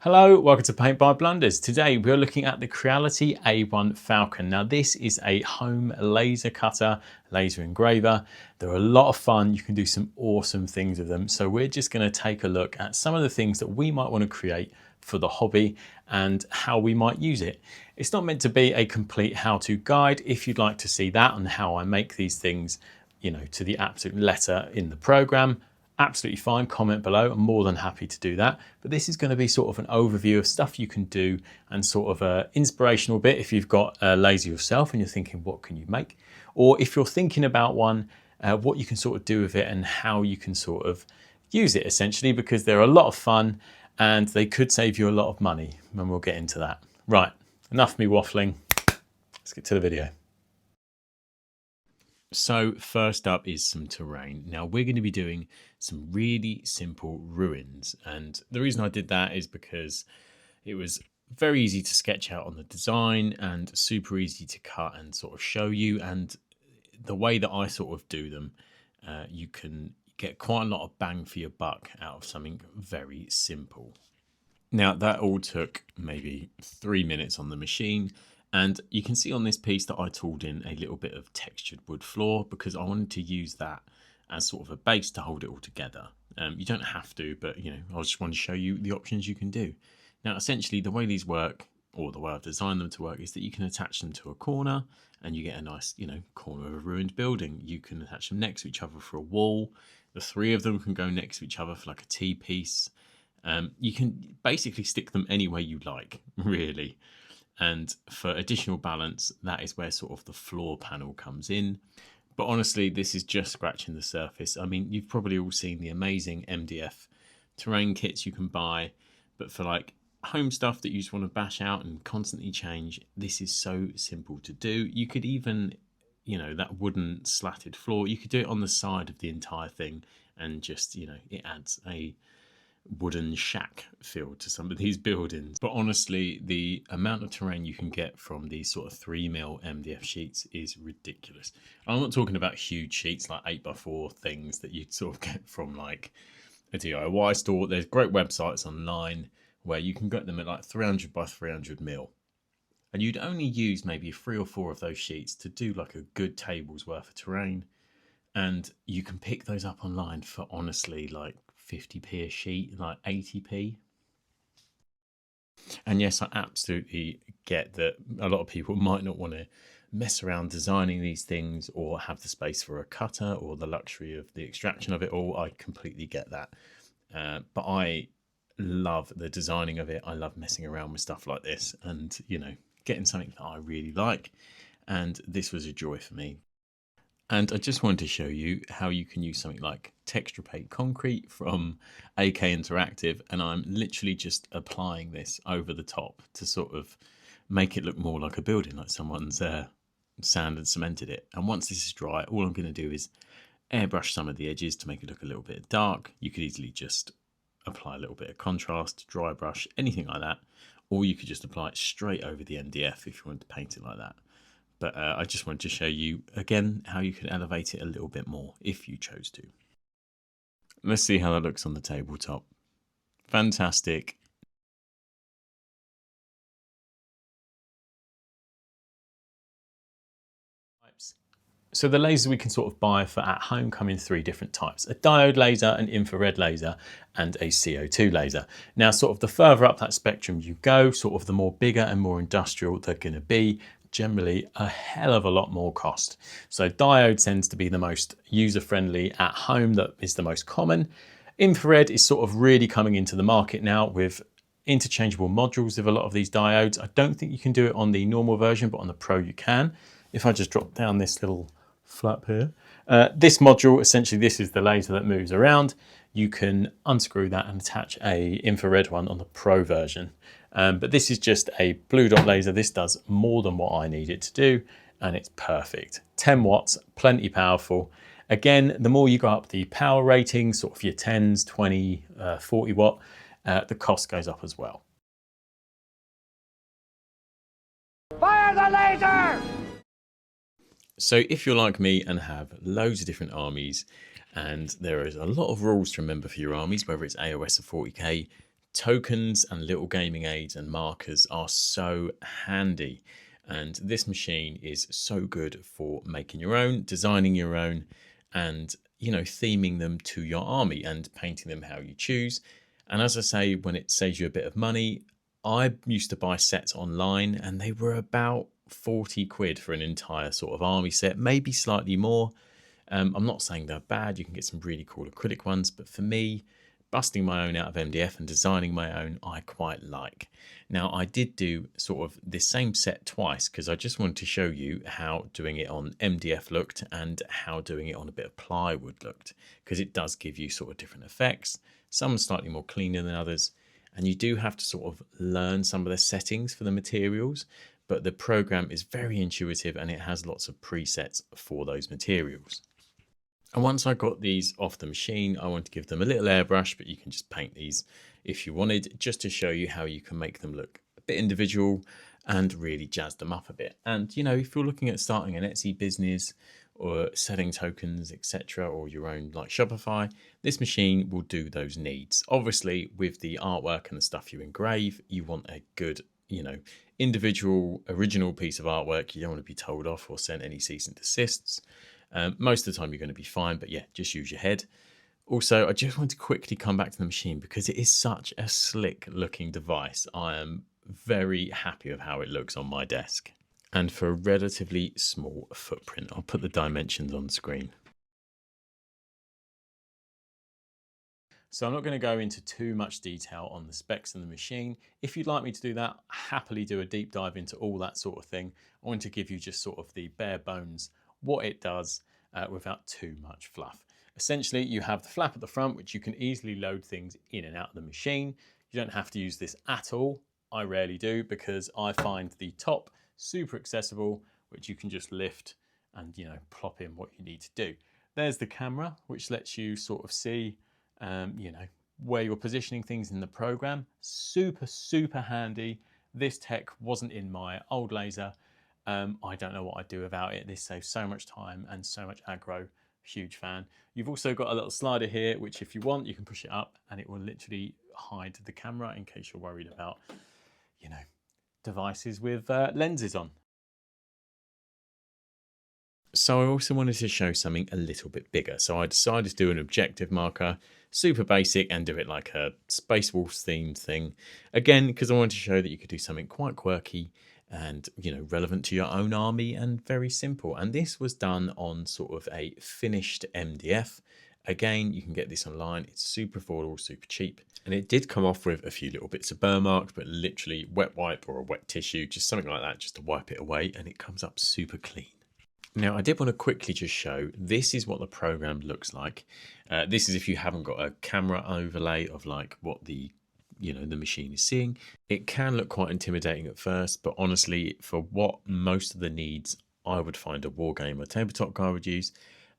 Hello, welcome to Paint by Blunders. Today we're looking at the Creality A1 Falcon. Now this is a home laser cutter, laser engraver. They're a lot of fun. You can do some awesome things with them. So we're just going to take a look at some of the things that we might want to create for the hobby and how we might use it. It's not meant to be a complete how-to guide. If you'd like to see that and how I make these things, you know, to the absolute letter in the program, absolutely fine, comment below. I'm more than happy to do that. But this is going to be sort of an overview of stuff you can do and sort of an inspirational bit if you've got a laser yourself and you're thinking, what can you make? Or if you're thinking about one, what you can sort of do with it and how you can sort of use it essentially, because they're a lot of fun and they could save you a lot of money, and we'll get into that. Right, enough of me waffling. Let's get to the video. So first up is some terrain. Now we're going to be doing some really simple ruins, and the reason I did that is because it was very easy to sketch out on the design and super easy to cut and sort of show you, and the way that I sort of do them, you can get quite a lot of bang for your buck out of something very simple. Now that all took maybe 3 minutes on the machine. And you can see on this piece that I tooled in a little bit of textured wood floor because I wanted to use that as sort of a base to hold it all together. You don't have to, but you know, I just want to show you the options you can do. Now, essentially the way these work, or the way I've designed them to work, is that you can attach them to a corner and you get a nice, you know, corner of a ruined building. You can attach them next to each other for a wall. The three of them can go next to each other for like a T-piece. You can basically stick them anywhere you like, really. And for additional balance, that is where sort of the floor panel comes in. But honestly, this is just scratching the surface. I mean, you've probably all seen the amazing MDF terrain kits you can buy, but for like home stuff that you just want to bash out and constantly change, this is so simple to do. You could even, you know, that wooden slatted floor, you could do it on the side of the entire thing and just, you know, it adds a wooden shack feel to some of these buildings. But honestly, the amount of terrain you can get from these sort of 3mm MDF sheets is ridiculous. I'm not talking about huge sheets like 8x4 things that you'd sort of get from like a DIY store. There's great websites online where you can get them at like 300 by 300mm, and you'd only use maybe 3 or 4 of those sheets to do like a good table's worth of terrain. And you can pick those up online for honestly like 50p a sheet, like 80p. And yes, I absolutely get that a lot of people might not want to mess around designing these things or have the space for a cutter or the luxury of the extraction of it all. I completely get that. But I love the designing of it. I love messing around with stuff like this and, you know, getting something that I really like. And this was a joy for me. And I just wanted to show you how you can use something like texture paint concrete from AK Interactive, and I'm literally just applying this over the top to sort of make it look more like a building, like someone's sand and cemented it. And once this is dry, all I'm going to do is airbrush some of the edges to make it look a little bit dark. You could easily just apply a little bit of contrast, dry brush, anything like that, or you could just apply it straight over the MDF if you wanted to paint it like that. But I just wanted to show you, again, how you can elevate it a little bit more if you chose to. Let's see how that looks on the tabletop. Fantastic. So the lasers we can sort of buy for at home come in 3 different types: a diode laser, an infrared laser, and a CO2 laser. Now, sort of the further up that spectrum you go, sort of the more bigger and more industrial they're going to be. Generally a hell of a lot more cost. So diode tends to be the most user-friendly at home, that is the most common. Infrared is sort of really coming into the market now with interchangeable modules of a lot of these diodes. I don't think you can do it on the normal version, but on the Pro you can. If I just drop down this little flap here, this module, essentially this is the laser that moves around. You can unscrew that and attach a infrared one on the Pro version. But this is just a blue dot laser. This does more than what I need it to do, and it's perfect. 10 watts, plenty powerful. Again, the more you go up the power rating, sort of your 10s, 20, 40 watt, the cost goes up as well. Fire the laser! So if you're like me and have loads of different armies, and there is a lot of rules to remember for your armies, whether it's AOS or 40k, Tokens and little gaming aids and markers are so handy. And this machine is so good for making your own, designing your own, and, you know, theming them to your army and painting them how you choose. And as I say, when it saves you a bit of money, I used to buy sets online and they were about 40 quid for an entire sort of army set, maybe slightly more. I'm not saying they're bad. You can get some really cool acrylic ones, but for me, busting my own out of MDF and designing my own, I quite like. Now, I did do sort of this same set twice because I just wanted to show you how doing it on MDF looked and how doing it on a bit of plywood looked, because it does give you sort of different effects, some slightly more cleaner than others. And you do have to sort of learn some of the settings for the materials, but the program is very intuitive and it has lots of presets for those materials. And once I got these off the machine, I want to give them a little airbrush, but you can just paint these if you wanted, just to show you how you can make them look a bit individual and really jazz them up a bit. And, you know, if you're looking at starting an Etsy business or selling tokens, etc., or your own like Shopify, this machine will do those needs. Obviously, with the artwork and the stuff you engrave, you want a good, you know, individual, original piece of artwork. You don't want to be told off or sent any cease and desists. Most of the time you're going to be fine, but yeah, just use your head. Also, I just want to quickly come back to the machine because it is such a slick looking device. I am very happy with how it looks on my desk. And for a relatively small footprint, I'll put the dimensions on screen. So I'm not going to go into too much detail on the specs of the machine. If you'd like me to do that, happily do a deep dive into all that sort of thing. I want to give you just sort of the bare bones, what it does without too much fluff. Essentially, you have the flap at the front, which you can easily load things in and out of the machine. You don't have to use this at all. I rarely do because I find the top super accessible, which you can just lift and, you know, plop in what you need to do. There's the camera, which lets you sort of see, you know, where you're positioning things in the program. Super, super handy. This tech wasn't in my old laser. I don't know what I'd do without it. This saves so much time and so much aggro. Huge fan. You've also got a little slider here, which if you want, you can push it up and it will literally hide the camera in case you're worried about, you know, devices with lenses on. So I also wanted to show something a little bit bigger. So I decided to do an objective marker, super basic, and do it like a Space Wolves themed thing. Again, because I wanted to show that you could do something quite quirky and, you know, relevant to your own army and very simple. And this was done on sort of a finished MDF. Again, you can get this online. It's super affordable, super cheap. And it did come off with a few little bits of burr marks, but literally wet wipe or a wet tissue, just something like that, just to wipe it away. And it comes up super clean. Now, I did want to quickly just show, this is what the program looks like. This is if you haven't got a camera overlay of like what the, you know, the machine is seeing. It can look quite intimidating at first, but honestly, for what most of the needs I would find a Wargamer tabletop guy would use,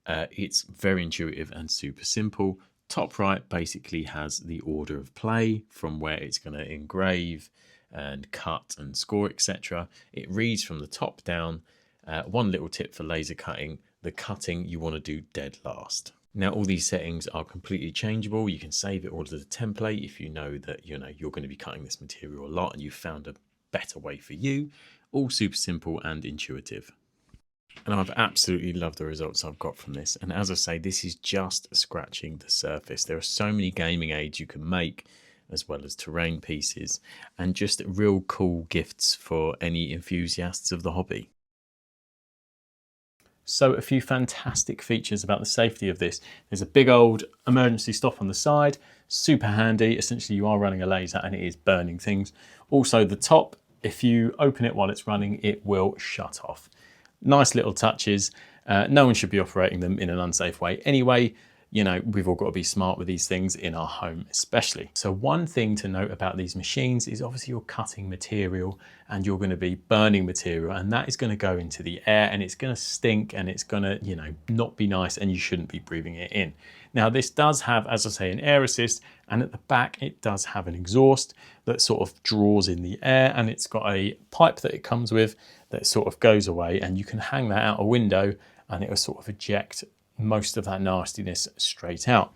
it's very intuitive and super simple. Top right basically has the order of play from where it's going to engrave and cut and score, etc. It reads from the top down. One little tip for laser cutting, the cutting you want to do dead last. Now, all these settings are completely changeable. You can save it all as a template if you know that, you know, you're going to be cutting this material a lot and you've found a better way for you. All super simple and intuitive. And I've absolutely loved the results I've got from this. And as I say, this is just scratching the surface. There are so many gaming aids you can make, as well as terrain pieces, and just real cool gifts for any enthusiasts of the hobby. So a few fantastic features about the safety of this. There's a big old emergency stop on the side, super handy. Essentially you are running a laser and it is burning things. Also the top, if you open it while it's running, it will shut off. Nice little touches. No one should be operating them in an unsafe way anyway. You know, we've all got to be smart with these things in our home especially. So one thing to note about these machines is obviously you're cutting material and you're going to be burning material, and that is going to go into the air and it's going to stink and it's going to, you know, not be nice, and you shouldn't be breathing it in. Now this does have, as I say, an air assist, and at the back it does have an exhaust that sort of draws in the air, and it's got a pipe that it comes with that sort of goes away, and you can hang that out a window and it will sort of eject most of that nastiness straight out.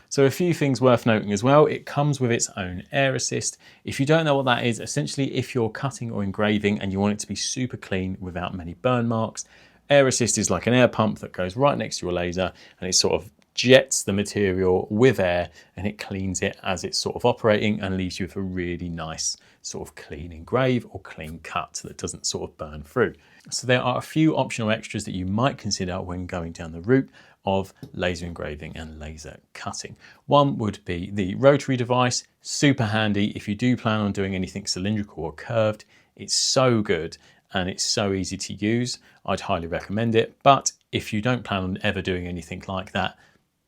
So a few things worth noting as well. It comes with its own air assist. If you don't know what that is, essentially if you're cutting or engraving and you want it to be super clean without many burn marks, air assist is like an air pump that goes right next to your laser, and it sort of jets the material with air and it cleans it as it's sort of operating and leaves you with a really nice sort of clean engrave or clean cut that doesn't sort of burn through. So there are a few optional extras that you might consider when going down the route of laser engraving and laser cutting. One would be the rotary device, super handy if you do plan on doing anything cylindrical or curved. It's so good and it's so easy to use. I'd highly recommend it. But if you don't plan on ever doing anything like that,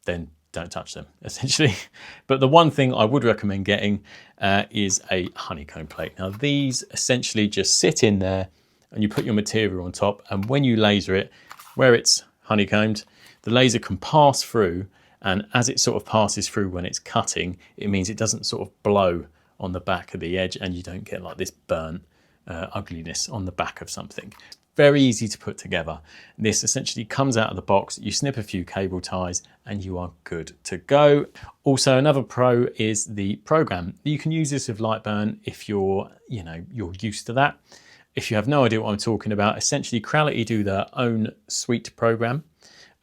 then don't touch them, essentially. But the one thing I would recommend getting is a honeycomb plate. Now these essentially just sit in there and you put your material on top, and when you laser it, where it's honeycombed, the laser can pass through, and as it sort of passes through when it's cutting, it means it doesn't sort of blow on the back of the edge and you don't get like this burnt ugliness on the back of something. Very easy to put together. This essentially comes out of the box, you snip a few cable ties and you are good to go. Also, another pro is the program. You can use this with Lightburn if you're used to that. If you have no idea what I'm talking about, essentially Creality do their own suite program.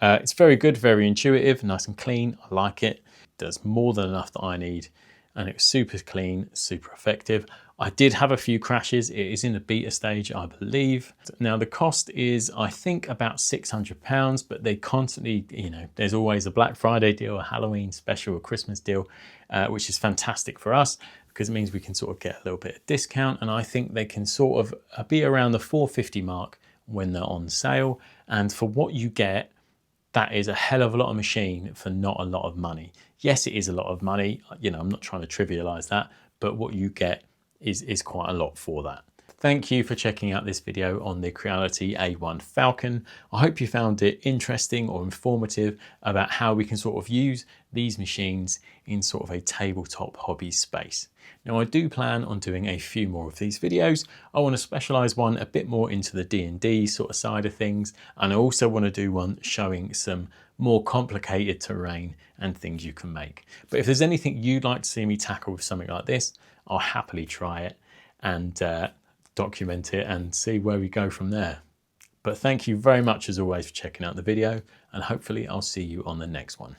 It's very good, very intuitive, nice and clean. I like it. It does more than enough that I need, and it's super clean, super effective. I did have a few crashes. It is in the beta stage, I believe. Now the cost is, I think, about £600, but they constantly, there's always a Black Friday deal, a Halloween special, a Christmas deal, which is fantastic for us because it means we can sort of get a little bit of discount. And I think they can sort of be around the £450 mark when they're on sale. And for what you get, that is a hell of a lot of machine for not a lot of money. Yes, it is a lot of money. I'm not trying to trivialize that, but what you get is quite a lot for that. Thank you for checking out this video on the Creality A1 Falcon. I hope you found it interesting or informative about how we can sort of use these machines in sort of a tabletop hobby space. Now I do plan on doing a few more of these videos. I want to specialize one a bit more into the D&D sort of side of things, and I also want to do one showing some more complicated terrain and things you can make. But if there's anything you'd like to see me tackle with something like this, I'll happily try it and document it and see where we go from there. But thank you very much as always for checking out the video, and hopefully I'll see you on the next one.